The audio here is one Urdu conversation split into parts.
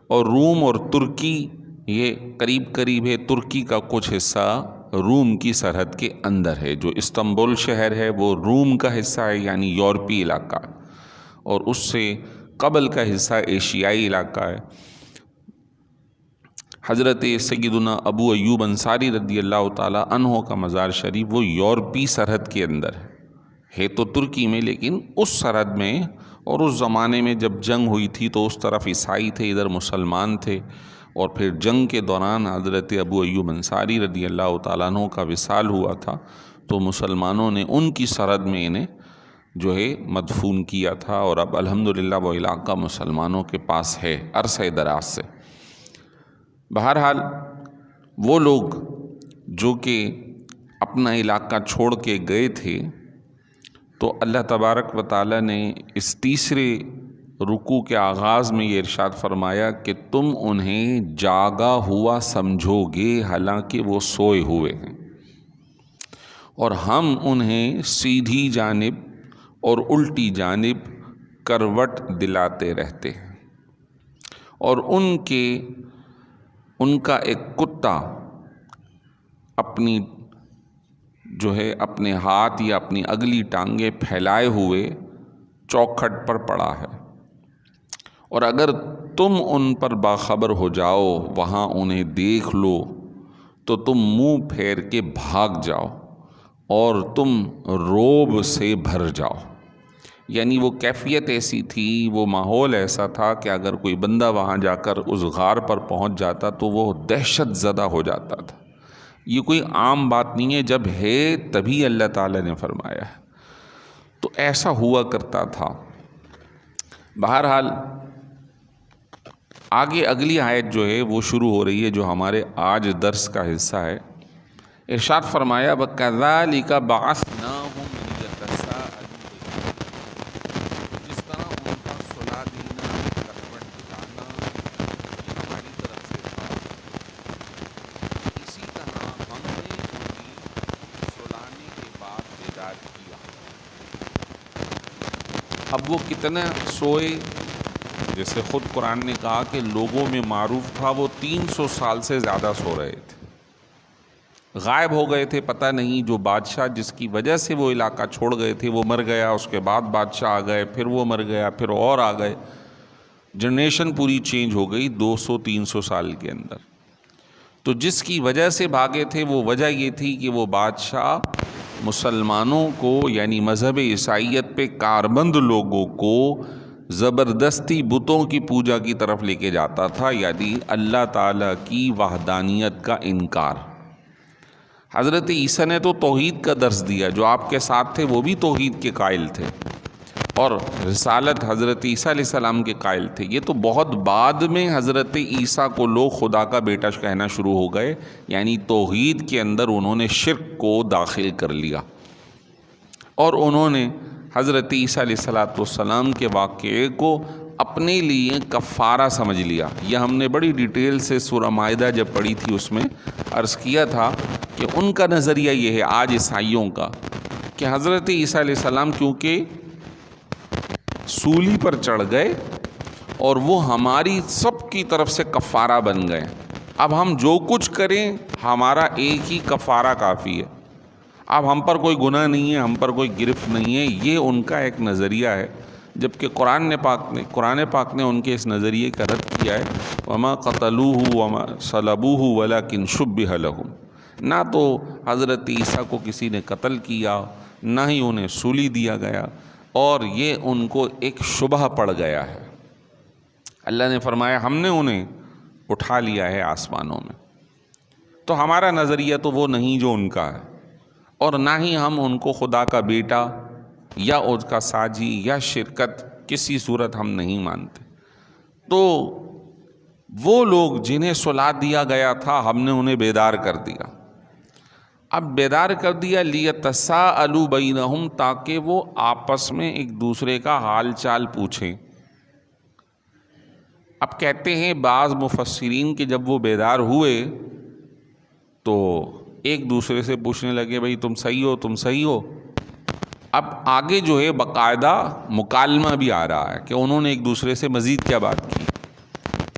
اور روم اور ترکی یہ قریب قریب ہے، ترکی کا کچھ حصہ روم کی سرحد کے اندر ہے۔ جو استنبول شہر ہے وہ روم کا حصہ ہے، یعنی یورپی علاقہ، اور اس سے قبل کا حصہ ایشیائی علاقہ ہے۔ حضرت سیدنا ابو ایوب انصاری رضی اللہ تعالیٰ عنہ کا مزار شریف وہ یورپی سرحد کے اندر ہے تو ترکی میں، لیکن اس سرحد میں، اور اس زمانے میں جب جنگ ہوئی تھی تو اس طرف عیسائی تھے، ادھر مسلمان تھے، اور پھر جنگ کے دوران حضرت ابو ایوب انصاری رضی اللہ تعالیٰ عنہ کا وصال ہوا تھا، تو مسلمانوں نے ان کی سرحد میں انہیں جو ہے مدفون کیا تھا، اور اب الحمدللہ وہ علاقہ مسلمانوں کے پاس ہے عرصہ دراز سے۔ بہرحال وہ لوگ جو کہ اپنا علاقہ چھوڑ کے گئے تھے، تو اللہ تبارک و تعالیٰ نے اس تیسرے رکوع کے آغاز میں یہ ارشاد فرمایا کہ تم انہیں جاگا ہوا سمجھو گے حالانکہ وہ سوئے ہوئے ہیں، اور ہم انہیں سیدھی جانب اور الٹی جانب کروٹ دلاتے رہتے ہیں۔ اور ان کا ایک کتا اپنی جو ہے اپنے ہاتھ یا اپنی اگلی ٹانگیں پھیلائے ہوئے چوکھٹ پر پڑا ہے، اور اگر تم ان پر باخبر ہو جاؤ، وہاں انہیں دیکھ لو تو تم منہ پھیر کے بھاگ جاؤ اور تم رعب سے بھر جاؤ۔ یعنی وہ کیفیت ایسی تھی، وہ ماحول ایسا تھا کہ اگر کوئی بندہ وہاں جا کر اس غار پر پہنچ جاتا تو وہ دہشت زدہ ہو جاتا تھا۔ یہ کوئی عام بات نہیں ہے، جب ہے تبھی اللہ تعالیٰ نے فرمایا ہے، تو ایسا ہوا کرتا تھا۔ بہرحال آگے اگلی آیت جو ہے وہ شروع ہو رہی ہے، جو ہمارے آج درس کا حصہ ہے۔ ارشاد فرمایا وَكَذَلِكَ بَعَثْنَاهُمْ لِيَتَسَاءَلُوا، جس طرح ان کا صلح دینا، کروٹ دلانا یہ ہماری طرف سے تھا، اسی طرح ہم نے انہیں سلانے کے بعد بیدار کیا۔ اب وہ کتنا سوئے، جیسے خود قرآن نے کہا کہ لوگوں میں معروف تھا وہ 300 سال سے زیادہ سو رہے تھے، غائب ہو گئے تھے، پتہ نہیں۔ جو بادشاہ جس کی وجہ سے وہ علاقہ چھوڑ گئے تھے وہ مر گیا، اس کے بعد بادشاہ آ گئے، پھر وہ مر گیا، پھر اور آ گئے، جنریشن پوری چینج ہو گئی 200-300 سال کے اندر۔ تو جس کی وجہ سے بھاگے تھے وہ وجہ یہ تھی کہ وہ بادشاہ مسلمانوں کو، یعنی مذہب عیسائیت پہ کاربند لوگوں کو زبردستی بتوں کی پوجا کی طرف لے کے جاتا تھا، یعنی اللہ تعالیٰ کی وحدانیت کا انکار۔ حضرت عیسیٰ نے تو توحید کا درس دیا، جو آپ کے ساتھ تھے وہ بھی توحید کے قائل تھے، اور رسالت حضرت عیسیٰ علیہ السلام کے قائل تھے۔ یہ تو بہت بعد میں حضرت عیسیٰ کو لوگ خدا کا بیٹا کہنا شروع ہو گئے، یعنی توحید کے اندر انہوں نے شرک کو داخل کر لیا، اور انہوں نے حضرت عیسیٰ علیہ السلام کے واقعے کو اپنے لیے کفارہ سمجھ لیا۔ یہ ہم نے بڑی ڈیٹیل سے سورہ مائدہ جب پڑھی تھی اس میں عرض کیا تھا کہ ان کا نظریہ یہ ہے آج عیسائیوں کا، کہ حضرت عیسیٰ علیہ السلام کیونکہ سولی پر چڑھ گئے اور وہ ہماری سب کی طرف سے کفارہ بن گئے، اب ہم جو کچھ کریں ہمارا ایک ہی کفارہ کافی ہے، اب ہم پر کوئی گناہ نہیں ہے، ہم پر کوئی گرفت نہیں ہے۔ یہ ان کا ایک نظریہ ہے، جبکہ قرآن پاک نے ان کے اس نظریے کا رد کیا ہے، وَمَا قَتَلُوهُ وَمَا صَلَبُوهُ وَلَكِنْ شُبِّهَ لَهُمْ۔ نہ تو حضرت عیسیٰ کو کسی نے قتل کیا، نہ ہی انہیں سولی دیا گیا، اور یہ ان کو ایک شبہ پڑ گیا ہے۔ اللہ نے فرمایا ہم نے انہیں اٹھا لیا ہے آسمانوں میں، تو ہمارا نظریہ تو وہ نہیں جو ان کا ہے، اور نہ ہی ہم ان کو خدا کا بیٹا یا اس کا ساجی یا شرکت کسی صورت ہم نہیں مانتے۔ تو وہ لوگ جنہیں سلا دیا گیا تھا ہم نے انہیں بیدار کر دیا۔ اب بیدار کر دیا لیتساءلوا بینہم، تاکہ وہ آپس میں ایک دوسرے کا حال چال پوچھیں۔ اب کہتے ہیں بعض مفسرین کہ جب وہ بیدار ہوئے تو ایک دوسرے سے پوچھنے لگے بھئی تم صحیح ہو، تم صحیح ہو۔ اب آگے جو ہے باقاعدہ مکالمہ بھی آ رہا ہے کہ انہوں نے ایک دوسرے سے مزید کیا بات کی۔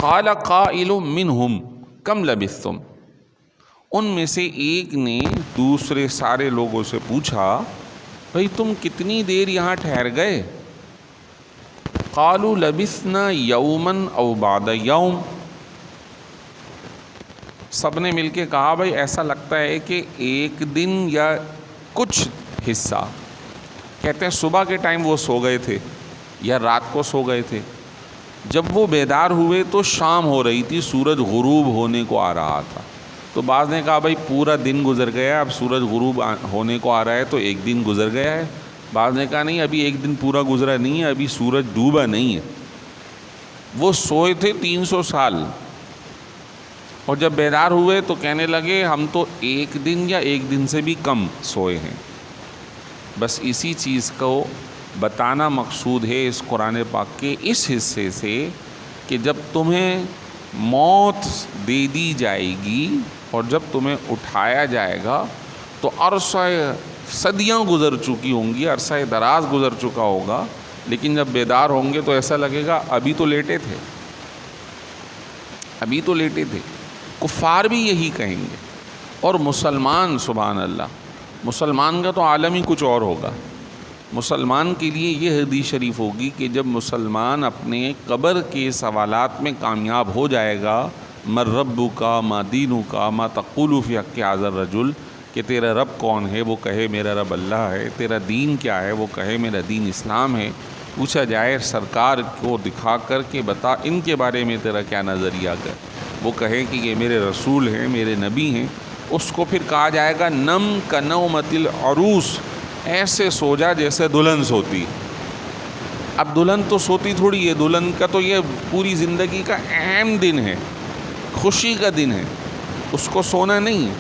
قال قائل منہم کم لبثتم، ان میں سے ایک نے دوسرے سارے لوگوں سے پوچھا بھئی تم کتنی دیر یہاں ٹھہر گئے؟ قالوا لبثنا یوما او بعد یوم، سب نے مل کے کہا بھئی ایسا لگتا ہے کہ ایک دن یا کچھ حصہ، کہتے ہیں صبح کے ٹائم وہ سو گئے تھے یا رات کو سو گئے تھے، جب وہ بیدار ہوئے تو شام ہو رہی تھی، سورج غروب ہونے کو آ رہا تھا، تو بعض نے کہا بھائی پورا دن گزر گیا، اب سورج غروب ہونے کو آ رہا ہے تو ایک دن گزر گیا ہے، بعض نے کہا نہیں ابھی ایک دن پورا گزرا نہیں ہے، ابھی سورج ڈوبا نہیں ہے۔ وہ سوئے تھے 300 سال، اور جب بیدار ہوئے تو کہنے لگے ہم تو ایک دن یا ایک دن سے بھی کم سوئے ہیں۔ بس اسی چیز کو بتانا مقصود ہے اس قرآن پاک کے اس حصے سے کہ جب تمہیں موت دے دی جائے گی اور جب تمہیں اٹھایا جائے گا تو عرصہ صدیاں گزر چکی ہوں گی، عرصہ دراز گزر چکا ہوگا، لیکن جب بیدار ہوں گے تو ایسا لگے گا ابھی تو لیٹے تھے، ابھی تو لیٹے تھے۔ کفار بھی یہی کہیں گے، اور مسلمان سبحان اللہ، مسلمان کا تو عالم ہی کچھ اور ہوگا۔ مسلمان کے لیے یہ حدیث شریف ہوگی کہ جب مسلمان اپنے قبر کے سوالات میں کامیاب ہو جائے گا، من ربک ما دینک ما تقول فی حق ھذا الرجل، کہ تیرا رب کون ہے، وہ کہے میرا رب اللہ ہے، تیرا دین کیا ہے، وہ کہے میرا دین اسلام ہے، پوچھا جائے سرکار کو دکھا کر کہ بتا ان کے بارے میں تیرا کیا نظریہ ہے، وہ کہے کہ یہ میرے رسول ہیں، میرے نبی ہیں، اس کو پھر کہا جائے گا نم کنومۃ العروس، ایسے سو جا جیسے دلہن سوتی۔ اب دلہن تو سوتی تھوڑی ہے، دلہن کا تو یہ پوری زندگی کا اہم دن ہے، خوشی کا دن ہے، اس کو سونا نہیں ہے،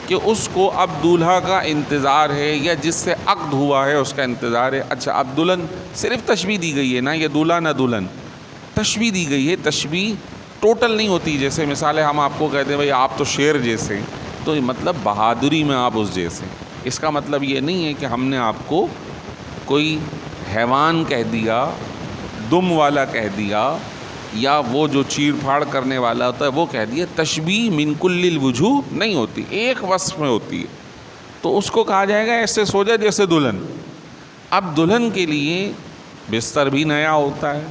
کہ اس کو اب دولہا کا انتظار ہے یا جس سے عقد ہوا ہے اس کا انتظار ہے۔ اچھا اب دلہن صرف تشبیہ دی گئی ہے نا، یہ دولہا نہ دلہن، تشبیہ دی گئی ہے، تشبیہ ٹوٹل نہیں ہوتی۔ جیسے مثال ہے ہم آپ کو کہتے ہیں بھائی آپ تو شیر جیسے ہیں، تو مطلب بہادری میں آپ اس جیسے، اس کا مطلب یہ نہیں ہے کہ ہم نے آپ کو کوئی حیوان کہہ دیا، دم والا کہہ دیا، یا وہ جو چیر پھاڑ کرنے والا ہوتا ہے وہ کہہ دیا۔ تشبیہ من کل الوجوہ نہیں ہوتی، ایک وصف میں ہوتی ہے، تو اس کو کہا جائے گا ایسے سو جا جیسے دلہن۔ اب دلہن کے لیے بستر بھی نیا ہوتا ہے،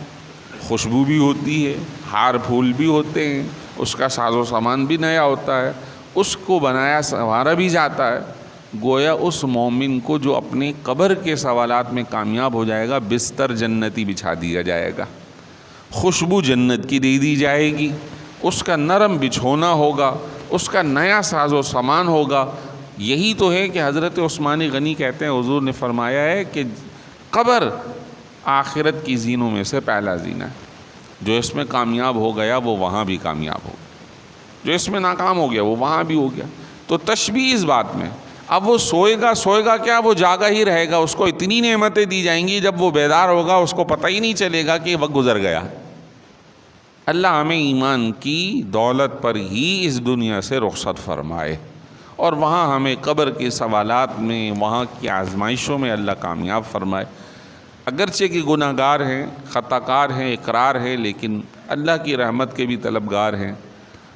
خوشبو بھی ہوتی ہے، ہار پھول بھی ہوتے ہیں، اس کا ساز و سامان بھی نیا ہوتا ہے، اس کو بنایا سنوارا بھی جاتا ہے۔ گویا اس مومن کو جو اپنے قبر کے سوالات میں کامیاب ہو جائے گا، بستر جنتی بچھا دیا جائے گا، خوشبو جنت کی دے دی جائے گی، اس کا نرم بچھونا ہوگا، اس کا نیا ساز و سامان ہوگا۔ یہی تو ہے کہ حضرت عثمان غنی کہتے ہیں حضور نے فرمایا ہے کہ قبر آخرت کی زینوں میں سے پہلا زینہ ہے، جو اس میں کامیاب ہو گیا وہ وہاں بھی کامیاب ہو گیا، جو اس میں ناکام ہو گیا وہ وہاں بھی ہو گیا۔ تو تشبیہ اس بات میں، اب وہ سوئے گا کیا، وہ جاگا ہی رہے گا، اس کو اتنی نعمتیں دی جائیں گی جب وہ بیدار ہوگا اس کو پتہ ہی نہیں چلے گا کہ وقت گزر گیا۔ اللہ ہمیں ایمان کی دولت پر ہی اس دنیا سے رخصت فرمائے، اور وہاں ہمیں قبر کے سوالات میں، وہاں کی آزمائشوں میں اللہ کامیاب فرمائے۔ اگرچہ کہ گناہ گار ہیں، خطا کار ہیں، اقرار ہے، لیکن اللہ کی رحمت کے بھی طلبگار ہیں،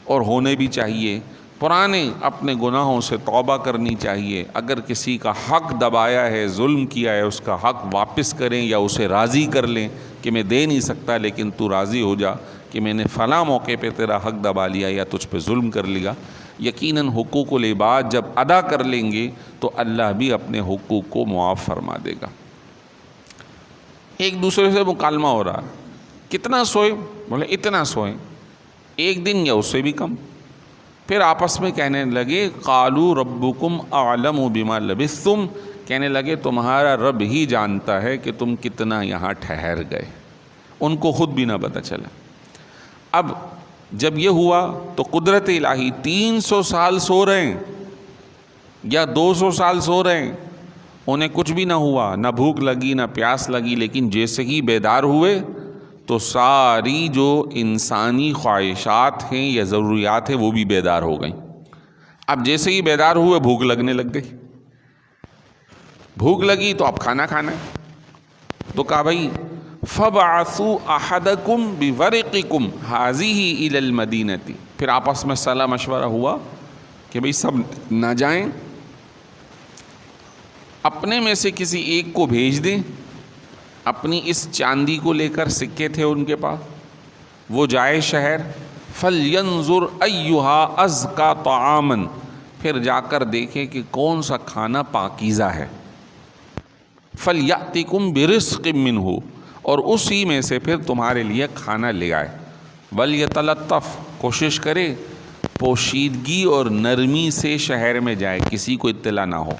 اور ہونے بھی چاہیے۔ پرانے اپنے گناہوں سے توبہ کرنی چاہیے۔ اگر کسی کا حق دبایا ہے، ظلم کیا ہے، اس کا حق واپس کریں یا اسے راضی کر لیں کہ میں دے نہیں سکتا لیکن تو راضی ہو جا کہ میں نے فلاں موقع پہ تیرا حق دبا لیا یا تجھ پہ ظلم کر لیا۔ یقیناً حقوق العباد جب ادا کر لیں گے تو اللہ بھی اپنے حقوق کو معاف فرما دے گا۔ ایک دوسرے سے مکالمہ ہو رہا، کتنا سوئے؟ بولے اتنا سوئے، ایک دن یا اس سے بھی کم۔ پھر آپس میں کہنے لگے قالوا ربکم اعلم بما لبثتم، کہنے لگے تمہارا رب ہی جانتا ہے کہ تم کتنا یہاں ٹھہر گئے، ان کو خود بھی نہ پتہ چلا۔ اب جب یہ ہوا تو قدرت الہی 300 سال سو رہے ہیں یا 200 سال سو رہے ہیں، انہیں کچھ بھی نہ ہوا، نہ بھوک لگی نہ پیاس لگی، لیکن جیسے ہی بیدار ہوئے تو ساری جو انسانی خواہشات ہیں یا ضروریات ہیں وہ بھی بیدار ہو گئیں۔ اب جیسے ہی بیدار ہوئے بھوک لگنے لگ گئی، بھوک لگی تو اب کھانا کھانا ہے، تو کہا بھائی فَبْعَثُوا أَحَدَكُمْ بِوَرِقِكُمْ هَٰذِهِ إِلَى الْمَدِينَةِ، پھر آپس میں صلاح مشورہ ہوا کہ بھئی سب نہ جائیں، اپنے میں سے کسی ایک کو بھیج دیں، اپنی اس چاندی کو لے کر، سکے تھے ان کے پاس، وہ جائے شہر، فَلْيَنظُرْ أَيُّهَا أَزْكَىٰ طَعَامًا، پھر جا کر دیکھے کہ کون سا کھانا پاکیزہ ہے، فَلْيَأْتِكُمْ بِرِزْقٍ مِّنْهُ، اور اسی میں سے پھر تمہارے لیے کھانا لے آئے، وَلْيَتَلَطَّفْ، کوشش کرے پوشیدگی اور نرمی سے شہر میں جائے، کسی کو اطلاع نہ ہو،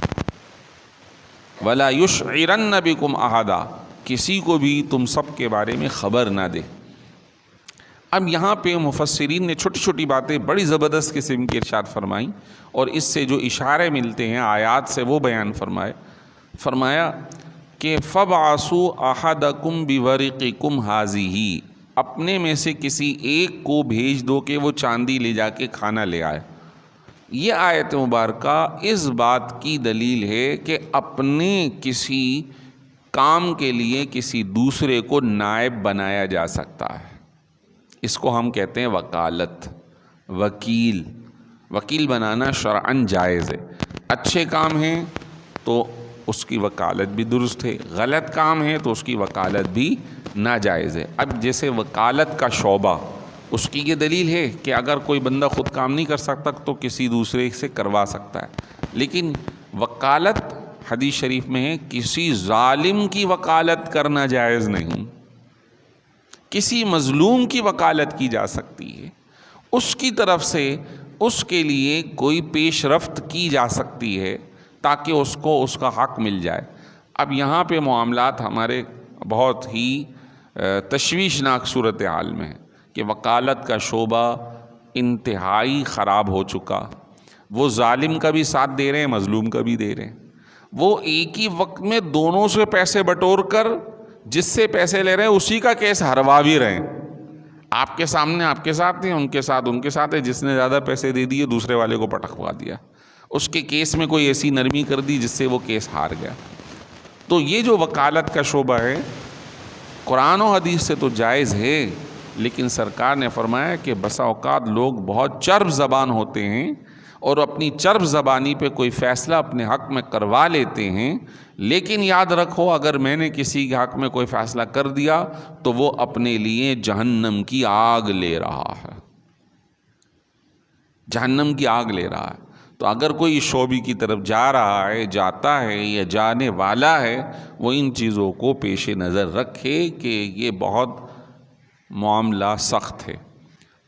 وَلَا يُشْعِرَنَّ بِكُمْ أَحَدًا، کسی کو بھی تم سب کے بارے میں خبر نہ دے۔ اب یہاں پہ مفسرین نے چھوٹی چھوٹی باتیں بڑی زبردست قسم کی ارشاد فرمائیں، اور اس سے جو اشارے ملتے ہیں آیات سے وہ بیان فرمایا کہ فَبْعَثُوا أَحَدَكُمْ بِوَرِقِكُمْ هَٰذِهِ، اپنے میں سے کسی ایک کو بھیج دو کہ وہ چاندی لے جا کے کھانا لے آئے۔ یہ آیت مبارکہ اس بات کی دلیل ہے کہ اپنے کسی کام کے لیے کسی دوسرے کو نائب بنایا جا سکتا ہے، اس کو ہم کہتے ہیں وکالت، وکیل بنانا شرعاً جائز ہے، اچھے کام ہیں تو اس کی وکالت بھی درست ہے، غلط کام ہے تو اس کی وکالت بھی ناجائز ہے۔ اب جیسے وکالت کا شعبہ، اس کی یہ دلیل ہے کہ اگر کوئی بندہ خود کام نہیں کر سکتا تو کسی دوسرے سے کروا سکتا ہے، لیکن وکالت حدیث شریف میں ہے کسی ظالم کی وکالت کرنا جائز نہیں، کسی مظلوم کی وکالت کی جا سکتی ہے، اس کی طرف سے اس کے لیے کوئی پیش رفت کی جا سکتی ہے تاکہ اس کو اس کا حق مل جائے۔ اب یہاں پہ معاملات ہمارے بہت ہی تشویشناک صورتحال میں ہے کہ وکالت کا شعبہ انتہائی خراب ہو چکا، وہ ظالم کا بھی ساتھ دے رہے ہیں، مظلوم کا بھی دے رہے ہیں، وہ ایک ہی وقت میں دونوں سے پیسے بٹور کر جس سے پیسے لے رہے ہیں اسی کا کیس ہروا بھی رہے ہیں، آپ کے سامنے آپ کے ساتھ ہیں، ان کے ساتھ ہے، جس نے زیادہ پیسے دے دیے دوسرے والے کو پٹکوا دیا، اس کے کیس میں کوئی ایسی نرمی کر دی جس سے وہ کیس ہار گیا۔ تو یہ جو وکالت کا شعبہ ہے قرآن و حدیث سے تو جائز ہے، لیکن سرکار نے فرمایا کہ بسا اوقات لوگ بہت چرب زبان ہوتے ہیں اور اپنی چرب زبانی پہ کوئی فیصلہ اپنے حق میں کروا لیتے ہیں، لیکن یاد رکھو اگر میں نے کسی کے حق میں کوئی فیصلہ کر دیا تو وہ اپنے لیے جہنم کی آگ لے رہا ہے، جہنم کی آگ لے رہا ہے۔ تو اگر کوئی شعبے کی طرف جا رہا ہے، جاتا ہے یا جانے والا ہے، وہ ان چیزوں کو پیش نظر رکھے کہ یہ بہت معاملہ سخت ہے۔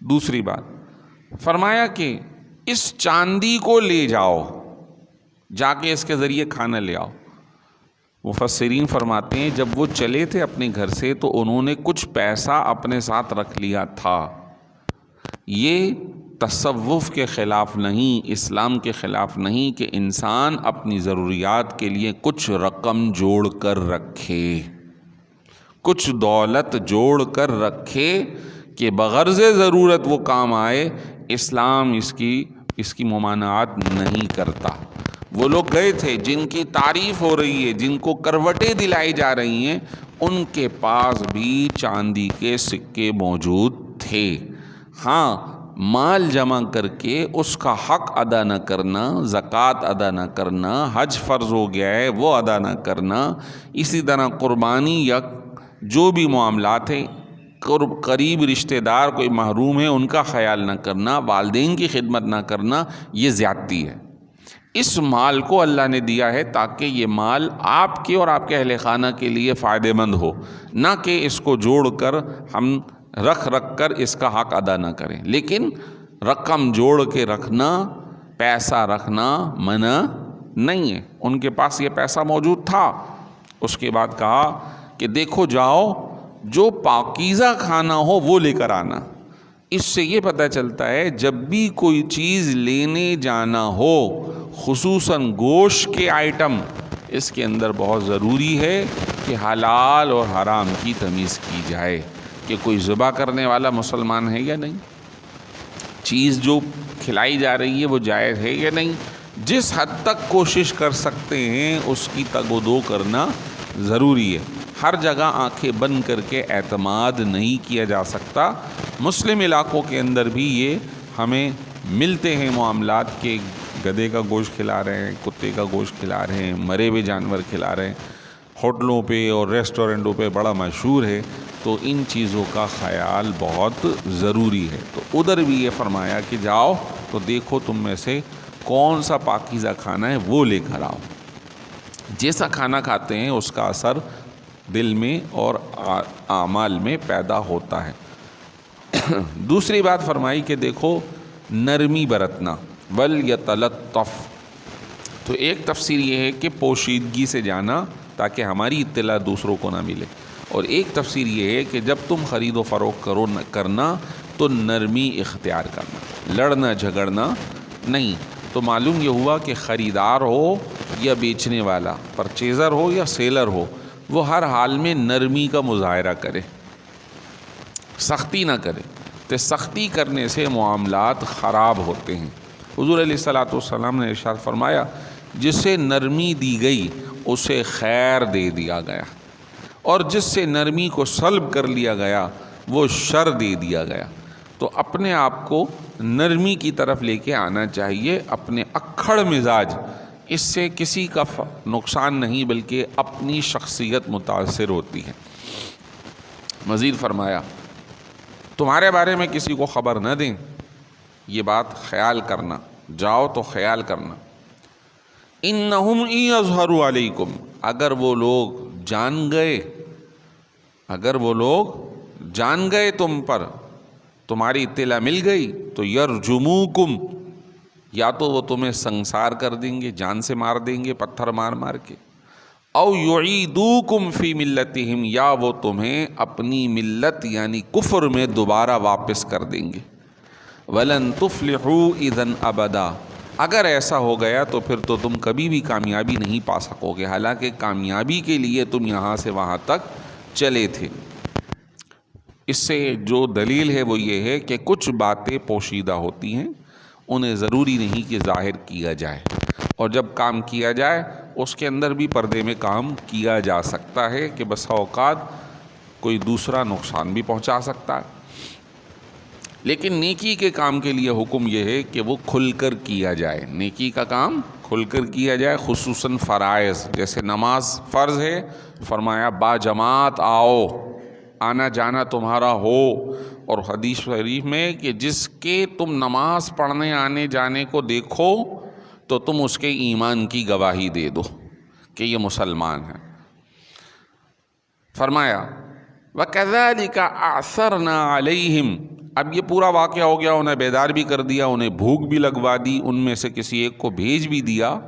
دوسری بات فرمایا کہ اس چاندی کو لے جاؤ، جا کے اس کے ذریعے کھانا لے آؤ۔ مفسرین فرماتے ہیں جب وہ چلے تھے اپنے گھر سے تو انہوں نے کچھ پیسہ اپنے ساتھ رکھ لیا تھا، یہ تصوف کے خلاف نہیں، اسلام کے خلاف نہیں کہ انسان اپنی ضروریات کے لیے کچھ رقم جوڑ کر رکھے، کچھ دولت جوڑ کر رکھے کہ بغرض ضرورت وہ کام آئے۔ اسلام اس کی ممانعت نہیں کرتا۔ وہ لوگ گئے تھے جن کی تعریف ہو رہی ہے، جن کو کروٹیں دلائی جا رہی ہیں، ان کے پاس بھی چاندی کے سکے موجود تھے۔ ہاں، مال جمع کر کے اس کا حق ادا نہ کرنا، زکوٰۃ ادا نہ کرنا، حج فرض ہو گیا ہے وہ ادا نہ کرنا، اسی طرح قربانی یا جو بھی معاملات ہیں، قریب رشتہ دار کوئی محروم ہے ان کا خیال نہ کرنا، والدین کی خدمت نہ کرنا، یہ زیادتی ہے۔ اس مال کو اللہ نے دیا ہے تاکہ یہ مال آپ کے اور آپ کے اہل خانہ کے لیے فائدہ مند ہو، نہ کہ اس کو جوڑ کر ہم رکھ کر اس کا حق ادا نہ کریں۔ لیکن رقم جوڑ کے رکھنا، پیسہ رکھنا منع نہیں ہے۔ ان کے پاس یہ پیسہ موجود تھا۔ اس کے بعد کہا کہ دیکھو جاؤ جو پاکیزہ کھانا ہو وہ لے کر آنا۔ اس سے یہ پتہ چلتا ہے جب بھی کوئی چیز لینے جانا ہو، خصوصاً گوشت کے آئٹم، اس کے اندر بہت ضروری ہے کہ حلال اور حرام کی تمیز کی جائے کہ کوئی ذبح کرنے والا مسلمان ہے یا نہیں، چیز جو کھلائی جا رہی ہے وہ جائز ہے یا نہیں۔ جس حد تک کوشش کر سکتے ہیں اس کی تگ و دو کرنا ضروری ہے۔ ہر جگہ آنکھیں بند کر کے اعتماد نہیں کیا جا سکتا۔ مسلم علاقوں کے اندر بھی یہ ہمیں ملتے ہیں معاملات کے، گدھے کا گوشت کھلا رہے ہیں، کتے کا گوشت کھلا رہے ہیں، مرے ہوئے جانور کھلا رہے ہیں، ہوٹلوں پہ اور ریسٹورنٹوں پہ بڑا مشہور ہے۔ تو ان چیزوں کا خیال بہت ضروری ہے۔ تو ادھر بھی یہ فرمایا کہ جاؤ تو دیکھو تم میں سے کون سا پاکیزہ کھانا ہے وہ لے کر آؤ۔ جیسا کھانا کھاتے ہیں اس کا اثر دل میں اور اعمال میں پیدا ہوتا ہے۔ دوسری بات فرمائی کہ دیکھو نرمی برتنا، وَلْيَتَلَطَّفْ۔ تو ایک تفسیر یہ ہے کہ پوشیدگی سے جانا تاکہ ہماری اطلاع دوسروں کو نہ ملے، اور ایک تفسیر یہ ہے کہ جب تم خرید و فروخت کرنا تو نرمی اختیار کرنا، لڑنا جھگڑنا نہیں۔ تو معلوم یہ ہوا کہ خریدار ہو یا بیچنے والا، پرچیزر ہو یا سیلر ہو، وہ ہر حال میں نرمی کا مظاہرہ کرے، سختی نہ کرے۔ تو سختی کرنے سے معاملات خراب ہوتے ہیں۔ حضور علیہ الصلوۃ والسلام نے ارشاد فرمایا جسے نرمی دی گئی اسے خیر دے دیا گیا، اور جس سے نرمی کو سلب کر لیا گیا وہ شر دے دیا گیا۔ تو اپنے آپ کو نرمی کی طرف لے کے آنا چاہیے۔ اپنے اکھڑ مزاج، اس سے کسی کا نقصان نہیں بلکہ اپنی شخصیت متاثر ہوتی ہے۔ مزید فرمایا تمہارے بارے میں کسی کو خبر نہ دیں، یہ بات خیال کرنا، جاؤ تو خیال کرنا۔ انہم ان یظہروا علیکم، اگر وہ لوگ جان گئے تم پر، تمہاری اطلاع مل گئی تو یرجموکم، یا تو وہ تمہیں سنسار کر دیں گے، جان سے مار دیں گے پتھر مار مار کے، او یعیدوکم فی ملتہم، یا وہ تمہیں اپنی ملت یعنی کفر میں دوبارہ واپس کر دیں گے۔ ولن تفلحوا اذن ابدا، اگر ایسا ہو گیا تو پھر تو تم کبھی بھی کامیابی نہیں پا سکو گے، حالانکہ کامیابی کے لیے تم یہاں سے وہاں تک چلے تھے۔ اس سے جو دلیل ہے وہ یہ ہے کہ کچھ باتیں پوشیدہ ہوتی ہیں، انہیں ضروری نہیں کہ ظاہر کیا جائے، اور جب کام کیا جائے اس کے اندر بھی پردے میں کام کیا جا سکتا ہے کہ بسا اوقات کوئی دوسرا نقصان بھی پہنچا سکتا ہے۔ لیکن نیکی کے کام کے لیے حکم یہ ہے کہ وہ کھل کر کیا جائے، نیکی کا کام کھل کر کیا جائے، خصوصاً فرائض جیسے نماز فرض ہے، فرمایا با جماعت آؤ، آنا جانا تمہارا ہو، اور حدیث شریف میں کہ جس کے تم نماز پڑھنے آنے جانے کو دیکھو تو تم اس کے ایمان کی گواہی دے دو کہ یہ مسلمان ہے۔ فرمایا وَكَذَلِكَ أَعْثَرْنَا عَلَيْهِمْ، اب یہ پورا واقعہ ہو گیا، انہیں بیدار بھی کر دیا، انہیں بھوک بھی لگوا دی، ان میں سے کسی ایک کو بھیج بھی دیا۔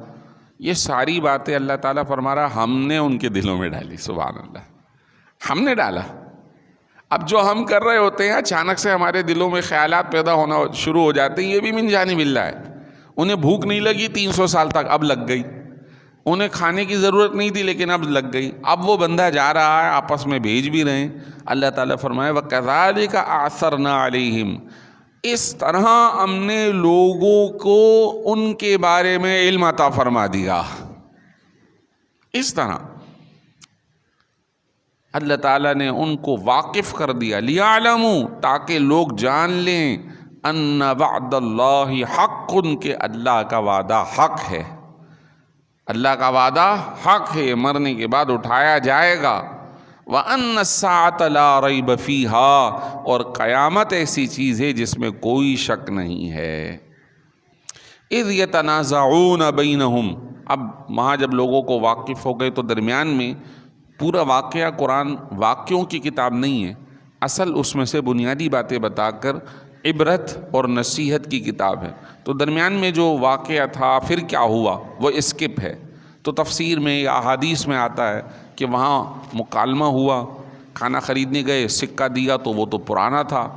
یہ ساری باتیں اللہ تعالیٰ فرما رہا ہم نے ان کے دلوں میں ڈالی، سبحان اللہ، ہم نے ڈالا۔ اب جو ہم کر رہے ہوتے ہیں اچانک سے ہمارے دلوں میں خیالات پیدا ہونا شروع ہو جاتے ہیں، یہ بھی من جانب اللہ ہے۔ انہیں بھوک نہیں لگی 300 سال تک، اب لگ گئی۔ انہیں کھانے کی ضرورت نہیں تھی لیکن اب لگ گئی۔ اب وہ بندہ جا رہا ہے، آپس میں بھیج بھی رہے ہیں۔ اللہ تعالیٰ فرمائے وَكَذَلِكَ أَعْثَرْنَا عَلَيْهِمْ، اس طرح ہم نے لوگوں کو ان کے بارے میں علم عطا فرما دیا۔ اس طرح اللہ تعالیٰ نے ان کو واقف کر دیا، لِيَعْلَمُوا، تاکہ لوگ جان لیں، ان وعد اللہ حق، کہ اللہ کا وعدہ حق ہے، اللہ کا وعدہ حق ہے، مرنے کے بعد اٹھایا جائے گا۔ وَأَنَّ السَّاعَةَ لَا رَيْبَ فِيهَا، اور قیامت ایسی چیز ہے جس میں کوئی شک نہیں ہے۔ اِذْ يَتَنَازَعُونَ بَيْنَهُمْ، اب وہاں جب لوگوں کو واقف ہو گئے تو درمیان میں پورا واقعہ، قرآن واقعوں کی کتاب نہیں ہے، اصل اس میں سے بنیادی باتیں بتا کر عبرت اور نصیحت کی کتاب ہے۔ تو درمیان میں جو واقعہ تھا پھر کیا ہوا وہ اسکپ ہے۔ تو تفسیر میں یا احادیث میں آتا ہے کہ وہاں مکالمہ ہوا، کھانا خریدنے گئے، سکہ دیا تو وہ تو پرانا تھا،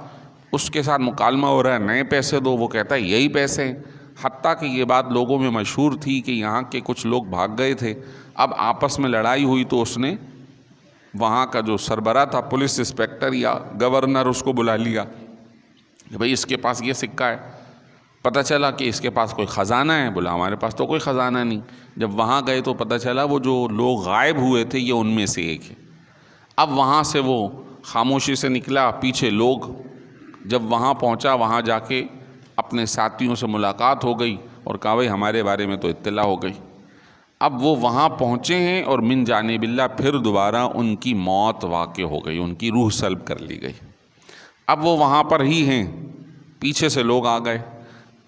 اس کے ساتھ مکالمہ ہو رہا ہے نئے پیسے دو، وہ کہتا ہے یہی پیسے ہیں۔ حتیٰ کہ یہ بات لوگوں میں مشہور تھی کہ یہاں کے کچھ لوگ بھاگ گئے تھے، اب آپس میں لڑائی ہوئی تو اس نے وہاں کا جو سربراہ تھا، پولیس انسپیکٹر یا گورنر، اس کو بلا لیا کہ بھئی اس کے پاس یہ سکہ ہے۔ پتہ چلا کہ اس کے پاس کوئی خزانہ ہے، بولا ہمارے پاس تو کوئی خزانہ نہیں۔ جب وہاں گئے تو پتہ چلا وہ جو لوگ غائب ہوئے تھے یہ ان میں سے ایک ہے۔ اب وہاں سے وہ خاموشی سے نکلا، پیچھے لوگ، جب وہاں پہنچا وہاں جا کے اپنے ساتھیوں سے ملاقات ہو گئی اور کہا بھائی ہمارے بارے میں تو اطلاع ہو گئی۔ اب وہ وہاں پہنچے ہیں اور من جانب اللہ پھر دوبارہ ان کی موت واقع ہو گئی، ان کی روح سلب کر لی گئی۔ اب وہ وہاں پر ہی ہیں، پیچھے سے لوگ آ گئے۔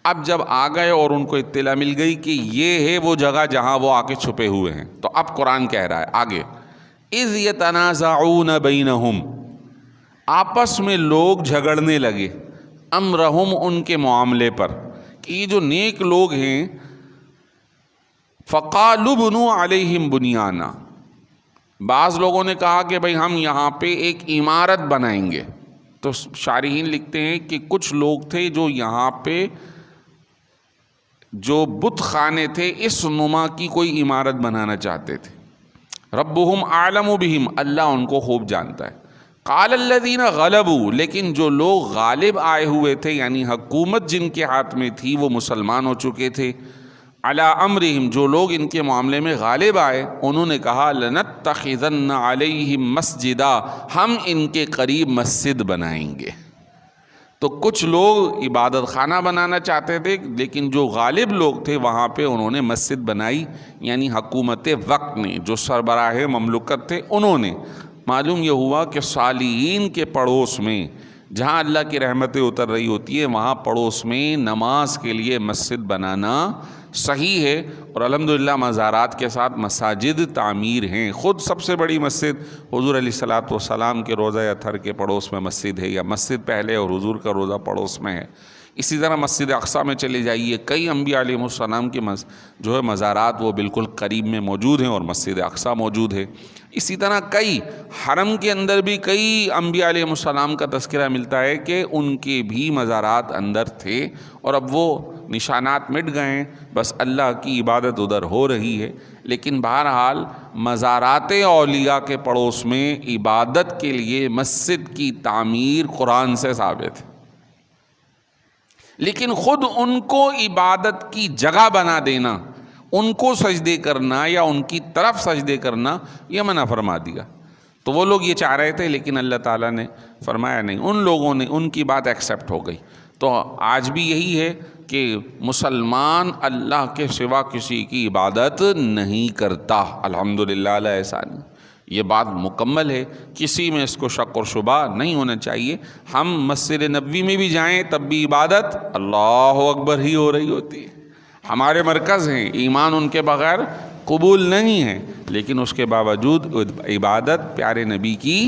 اب جب آ گئے اور ان کو اطلاع مل گئی کہ یہ ہے وہ جگہ جہاں وہ آ کے چھپے ہوئے ہیں، تو اب قرآن کہہ رہا ہے آگے، اذ یتنازعون بینہم، آپس میں لوگ جھگڑنے لگے، امرہم، ان کے معاملے پر، کہ یہ جو نیک لوگ ہیں، فقالوا بنوا علیہم بنیانا، بعض لوگوں نے کہا کہ بھئی ہم یہاں پہ ایک عمارت بنائیں گے۔ تو شارحین لکھتے ہیں کہ کچھ لوگ تھے جو یہاں پہ جو بت خانے تھے اس نما کی کوئی عمارت بنانا چاہتے تھے۔ ربہم اعلم بہم، اللہ ان کو خوب جانتا ہے۔ قال الذین غلبوا، لیکن جو لوگ غالب آئے ہوئے تھے، یعنی حکومت جن کے ہاتھ میں تھی وہ مسلمان ہو چکے تھے، علی امرہم، جو لوگ ان کے معاملے میں غالب آئے، انہوں نے کہا لنتخذن علیہم مسجدا، ہم ان کے قریب مسجد بنائیں گے۔ تو کچھ لوگ عبادت خانہ بنانا چاہتے تھے، لیکن جو غالب لوگ تھے وہاں پہ انہوں نے مسجد بنائی، یعنی حکومت وقت نے، جو سربراہ مملکت تھے انہوں نے۔ معلوم یہ ہوا کہ صالحین کے پڑوس میں جہاں اللہ کی رحمتیں اتر رہی ہوتی ہے وہاں پڑوس میں نماز کے لیے مسجد بنانا صحیح ہے، اور الحمدللہ مزارات کے ساتھ مساجد تعمیر ہیں۔ خود سب سے بڑی مسجد حضور علیہ الصلوۃ والسلام کے روضہ اطہر کے پڑوس میں مسجد ہے، یا مسجد پہلے اور حضور کا روضہ پڑوس میں ہے۔ اسی طرح مسجد اقصیٰ میں چلے جائیے، کئی انبیاء علیہ السلام کے جو ہے مزارات وہ بالکل قریب میں موجود ہیں اور مسجد اقصیٰ موجود ہے۔ اسی طرح کئی حرم کے اندر بھی کئی انبیاء علیہ السلام کا تذکرہ ملتا ہے کہ ان کے بھی مزارات اندر تھے، اور اب وہ نشانات مٹ گئے ہیں، بس اللہ کی عبادت ادھر ہو رہی ہے۔ لیکن بہرحال مزارات اولیاء کے پڑوس میں عبادت کے لیے مسجد کی تعمیر قرآن سے ثابت ہے، لیکن خود ان کو عبادت کی جگہ بنا دینا، ان کو سجدے کرنا یا ان کی طرف سجدے کرنا، یہ منع فرما دیا۔ تو وہ لوگ یہ چاہ رہے تھے، لیکن اللہ تعالیٰ نے فرمایا نہیں، ان لوگوں نے ان کی بات ایکسیپٹ ہو گئی۔ تو آج بھی یہی ہے کہ مسلمان اللہ کے سوا کسی کی عبادت نہیں کرتا، الحمدللہ علی احسانہ، یہ بات مکمل ہے، کسی میں اس کو شک اور شبہ نہیں ہونا چاہیے۔ ہم مسجد نبوی میں بھی جائیں تب بھی عبادت اللہ اکبر ہی ہو رہی ہوتی ہے، ہمارے مرکز ہیں، ایمان ان کے بغیر قبول نہیں ہے، لیکن اس کے باوجود عبادت پیارے نبی کی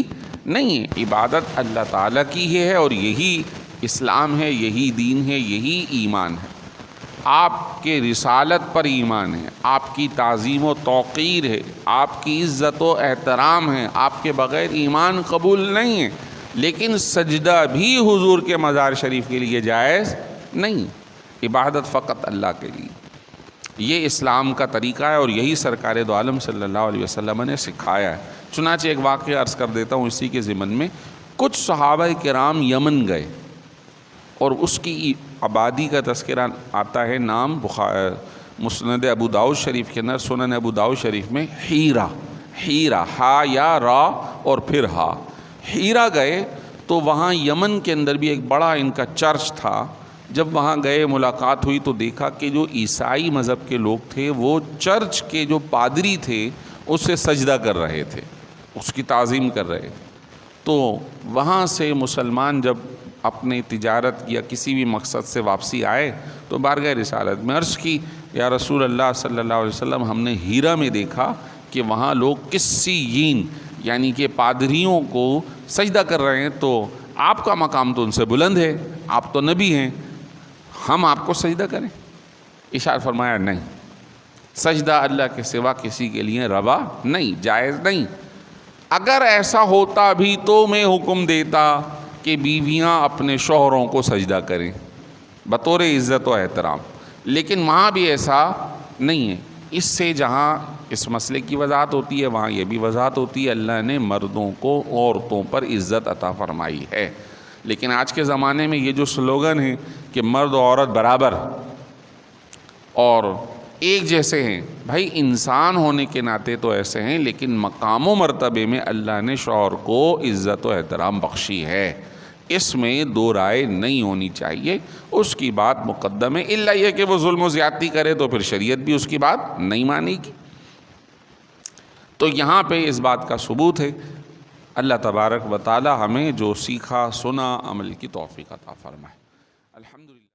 نہیں ہے، عبادت اللہ تعالیٰ کی ہی ہے، اور یہی اسلام ہے، یہی دین ہے، یہی ایمان ہے۔ آپ کے رسالت پر ایمان ہے، آپ کی تعظیم و توقیر ہے، آپ کی عزت و احترام ہے، آپ کے بغیر ایمان قبول نہیں ہے، لیکن سجدہ بھی حضور کے مزار شریف کے لیے جائز نہیں، عبادت فقط اللہ کے لیے۔ یہ اسلام کا طریقہ ہے، اور یہی سرکار دو عالم صلی اللہ علیہ وسلم نے سکھایا ہے۔ چنانچہ ایک واقعہ عرض کر دیتا ہوں اسی کے ضمن میں، کچھ صحابہ کرام یمن گئے، اور اس کی آبادی کا تذکرہ آتا ہے، نام مسند ابو داؤد شریف کے اندر، سنن ابو داؤد شریف میں حیرہ، حیرہ، ہا یا را اور پھر ہا، حیرہ گئے تو وہاں یمن کے اندر بھی ایک بڑا ان کا چرچ تھا۔ جب وہاں گئے ملاقات ہوئی تو دیکھا کہ جو عیسائی مذہب کے لوگ تھے وہ چرچ کے جو پادری تھے اس سے سجدہ کر رہے تھے، اس کی تعظیم کر رہے تھے۔ تو وہاں سے مسلمان جب اپنی تجارت یا کسی بھی مقصد سے واپسی آئے تو بارگاہ رسالت میں عرض کی، یا رسول اللہ صلی اللہ علیہ وسلم، ہم نے ہیرا میں دیکھا کہ وہاں لوگ قسیین یعنی کہ پادریوں کو سجدہ کر رہے ہیں، تو آپ کا مقام تو ان سے بلند ہے، آپ تو نبی ہیں، ہم آپ کو سجدہ کریں؟ ارشاد فرمایا نہیں، سجدہ اللہ کے سوا کسی کے لیے روا نہیں، جائز نہیں۔ اگر ایسا ہوتا بھی تو میں حکم دیتا کہ بیویاں اپنے شوہروں کو سجدہ کریں بطور عزت و احترام، لیکن وہاں بھی ایسا نہیں ہے۔ اس سے جہاں اس مسئلے کی وضاحت ہوتی ہے وہاں یہ بھی وضاحت ہوتی ہے، اللہ نے مردوں کو عورتوں پر عزت عطا فرمائی ہے، لیکن آج کے زمانے میں یہ جو سلوگن ہے کہ مرد و عورت برابر، اور ایک جیسے ہیں بھائی، انسان ہونے کے ناطے تو ایسے ہیں، لیکن مقام و مرتبے میں اللہ نے شوہر کو عزت و احترام بخشی ہے، اس میں دو رائے نہیں ہونی چاہیے، اس کی بات مقدم ہے، الا یہ کہ وہ ظلم و زیادتی کرے تو پھر شریعت بھی اس کی بات نہیں مانے گی۔ تو یہاں پہ اس بات کا ثبوت ہے۔ اللہ تبارک و تعالی ہمیں جو سیکھا سنا عمل کی توفیق عطا فرمائے۔ الحمدللہ۔